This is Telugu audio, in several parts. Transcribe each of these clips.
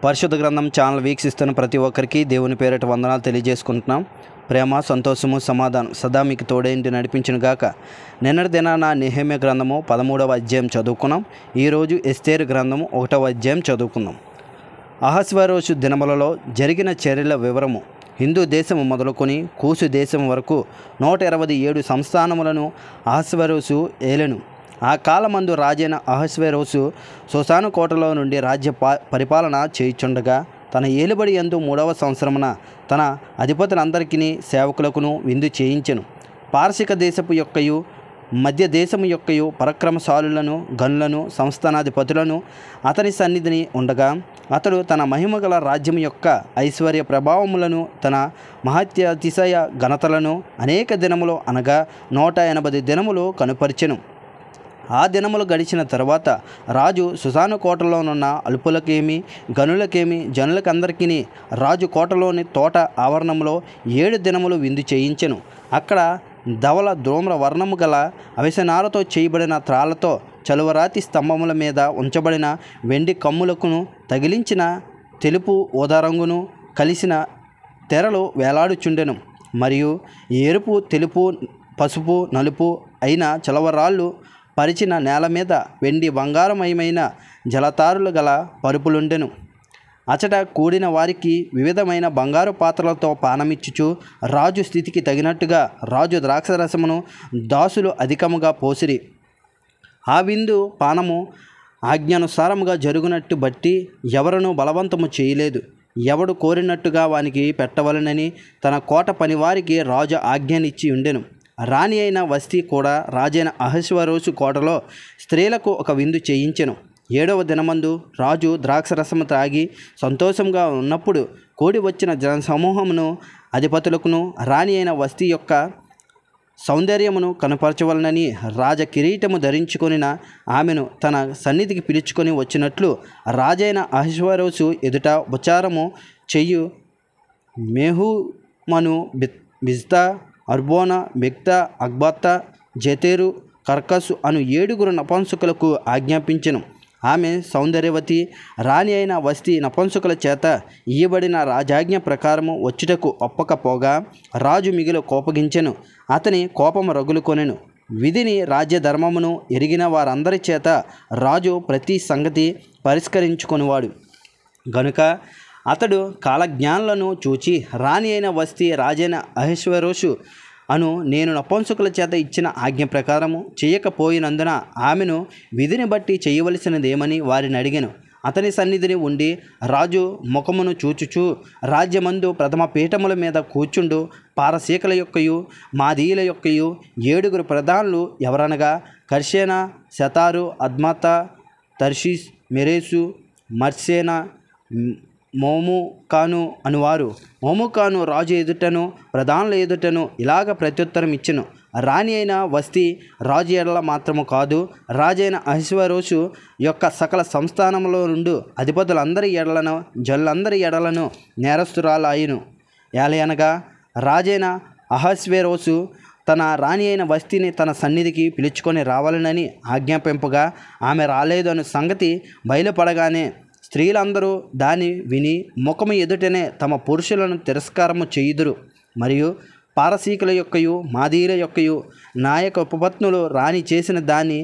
పరిశుద్ధ గ్రంథం ఛానల్ వీక్షిస్తున్న ప్రతి ఒక్కరికి దేవుని పేరిట వందనాలు తెలియజేసుకుంటున్నాం. ప్రేమ, సంతోషము, సమాధానం సదా మీకు తోడేంటి నడిపించిన గాక. నిన్నటి దినాన నెహెమ్యా గ్రంథము 13వ అధ్యాయం చదువుకున్నాం. ఈరోజు ఎస్తేరు గ్రంథము 1వ అధ్యాయం చదువుకుందాం. అహస్వేరోషు దినములలో జరిగిన చర్యల వివరము. హిందూ దేశము మొదలుకొని కూసు దేశం వరకు 127 సంస్థానములను అహస్వేరోషు ఏలెను. ఆ కాలమందు రాజైన అహస్వేరోషు సోసాను కోటలో నుండి రాజ్య పరిపాలన చేయుచుండగా తన ఏలుబడి యందు 3వ సంవత్సరమున తన అధిపతులందరికీ సేవకులకును విందు చేయించెను. పారసిక దేశపు యొక్కయు మధ్య దేశము యొక్కయు పరక్రమశాలులను గనులను సంస్థానాధిపతులను అతని సన్నిధిని ఉండగా అతడు తన మహిమగల రాజ్యం యొక్క ఐశ్వర్య ప్రభావములను తన మహత్యతిశయ ఘనతలను అనేక దినములు అనగా 180 దినములు కనుపరిచెను. ఆ దినములు గడిచిన తర్వాత రాజు సుసాను కోటలోనున్న అల్పులకేమి గనులకేమి జనులకందరికీ రాజు కోటలోని తోట ఆవరణంలో 7 దినములు విందు చేయించెను. అక్కడ ధవల ధూమ్ర వర్ణము గల అవిసనారతో చేయబడిన త్రాళ్లతో చలువరాతి స్తంభముల మీద ఉంచబడిన వెండి కమ్ములకును తగిలించిన తెలుపు ఊదారంగును కలిసిన తెరలు వేలాడుచుండెను. మరియు ఎరుపు, తెలుపు, పసుపు, నలుపు అయిన చలవరాళ్ళు పరిచిన నేల మీద వెండి బంగారమయమైన జలతారులు గల పరుపులుండెను. అచట కూడిన వారికి వివిధమైన బంగారు పాత్రలతో పానమిచ్చుచు రాజు స్థితికి తగినట్టుగా రాజు ద్రాక్షరసమును దాసులు అధికముగా పోసిరి. ఆ విందు పానము ఆజ్ఞానుసారముగా జరుగునట్టు బట్టి ఎవరునూ బలవంతము చేయలేదు. ఎవడు కోరినట్టుగా వానికి పెట్టవలనని తన కోట పనివారికి రాజు ఆజ్ఞనిచ్చి ఉండెను. రాణి అయిన వస్తీ కూడా రాజైన అహస్వేరోషు కోటలో స్త్రీలకు ఒక విందు చేయించెను. 7వ దినమందు రాజు ద్రాక్షరసము త్రాగి సంతోషంగా ఉన్నప్పుడు కూడి వచ్చిన జనసమూహమును అధిపతులకును రాణి అయిన వస్తీ యొక్క సౌందర్యమును కనపరచవలనని రాజ కిరీటము ధరించుకొనిన ఆమెను తన సన్నిధికి పిలుచుకొని వచ్చినట్లు రాజైన అహస్వేరోషు ఎదుట ఉపచారము చెయ్యు మెహూమను, బిజ్తా, అర్బోనా, బిగ్తా, అగ్బత్తా, జెతెరు, కర్కసు అను 7 నపుంసకులకు ఆజ్ఞాపించెను. ఆమె సౌందర్యవతి రాణి అయిన వస్తీ నపుంసకుల చేత ఇయ్యబడిన రాజాజ్ఞ ప్రకారము వచ్చుటకు ఒప్పకపోగా రాజు మిగిలి కోపగించెను. అతని కోపము రగులుకొనెను. విధిని రాజ్యధర్మమును ఎరిగిన వారందరి చేత రాజు ప్రతి సంగతి పరిష్కరించుకొనివాడు గనుక అతడు కాలజ్ఞానులను చూచి రాణి అయిన వస్తీ రాజైన అహస్వేరోషు అను నేను నపుంసకుల చేత ఇచ్చిన ఆజ్ఞ ప్రకారము చేయకపోయినందున ఆమెను విధిని బట్టి చేయవలసినదేమని వారిని అడిగాను. అతని సన్నిధిని ఉండి రాజు ముఖమును చూచుచూ రాజ్యమందు ప్రథమ పీఠముల మీద కూర్చుండు పారసీకుల యొక్కయు మాదీయుల యొక్కయు 7 ప్రధానులు ఎవరనగా కర్షేనా, శతారు, అద్మాతా, తర్షీష్, మెరేసు, మర్సేనా, మోముకాను అనువారు. మోముకాను రాజు ఎదుటను ప్రధానుల ఎదుటను ఇలాగ ప్రత్యుత్తరం ఇచ్చెను. రాణి అయిన వస్తీ రాజు ఎడల మాత్రము కాదు, రాజైన అహస్వేరోషు యొక్క సకల సంస్థానములో నుండి అధిపతులందరి ఎడలను జనులందరి ఎడలను నేరస్తురాలాయును. ఏలయనగా రాజైన అహస్వేరోషు తన రాణి అయిన వస్తీని తన సన్నిధికి పిలుచుకొని రావాలనని ఆజ్ఞాపింపగా ఆమె రాలేదు అను సంగతి బయలుపడగానే స్త్రీలందరూ దాన్ని విని ముఖము ఎదుటనే తమ పురుషులను తిరస్కారము చేయుదురు. మరియు పారసీకుల యొక్కయు మాదీయుల యొక్కయు నాయక ఉపపత్నులు రాణి చేసిన దాని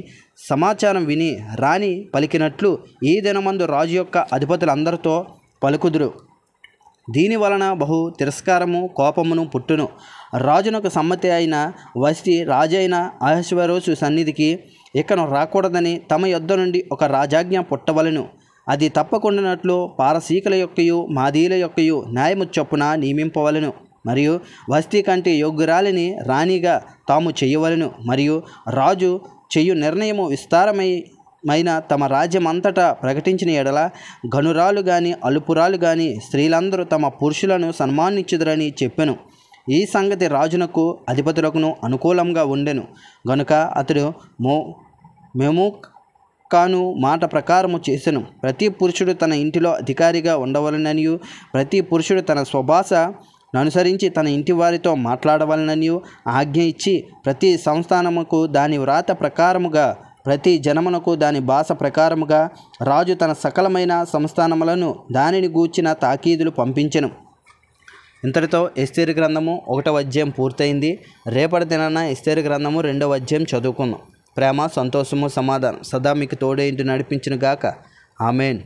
సమాచారం విని రాణి పలికినట్లు ఈ దినమందు రాజు యొక్క అధిపతులందరితో పలుకుదురు. దీని వలన బహు తిరస్కారము కోపమును పుట్టును. రాజునకు సమ్మతి అయిన వస్తీ రాజైన అహస్వేరోషు సన్నిధికి ఇకను రాకూడదని తమ యొద్ద నుండి ఒక రాజాజ్ఞ పుట్టవలెను. అది తప్పకుండానట్లు పారసీకుల యొక్కయు మాదీయుల యొక్కయు న్యాయము చొప్పున నియమింపవలెను. మరియు వస్తీ కంటే యోగ్యురాలిని రాణిగా తాము చెయ్యవలెను. మరియు రాజు చెయ్యు నిర్ణయము విస్తారమైన తమ రాజ్యమంతటా ప్రకటించిన ఎడల గనురాలు గాని అలుపురాలు గాని స్త్రీలందరూ తమ పురుషులను సన్మానించుదురని చెప్పెను. ఈ సంగతి రాజునకు అధిపతులకును అనుకూలంగా ఉండెను గనుక అతడు మెమూకాను మాట ప్రకారము చేసెను. ప్రతి పురుషుడు తన ఇంటిలో అధికారిగా ఉండవలననియు ప్రతి పురుషుడు తన స్వభాష అనుసరించి తన ఇంటి వారితో మాట్లాడవలననియు ఆజ్ఞ ఇచ్చి ప్రతి సంస్థానముకు దాని వ్రాత ప్రకారముగా ప్రతి జనమునకు దాని భాష ప్రకారముగా రాజు తన సకలమైన సంస్థానములను దానిని గూర్చిన తాకీదులు పంపించెను. ఇంతటితో ఎస్తేరు గ్రంథము 1వ అధ్యాయం పూర్తయింది. రేపటి దినాన ఎస్తేరు గ్రంథము 2వ అధ్యాయం చదువుకుందాం. ప్రేమ, సంతోషము, సమాధానం సదా మీకు తోడేంటి నడిపించును గాక. ఆమెన్.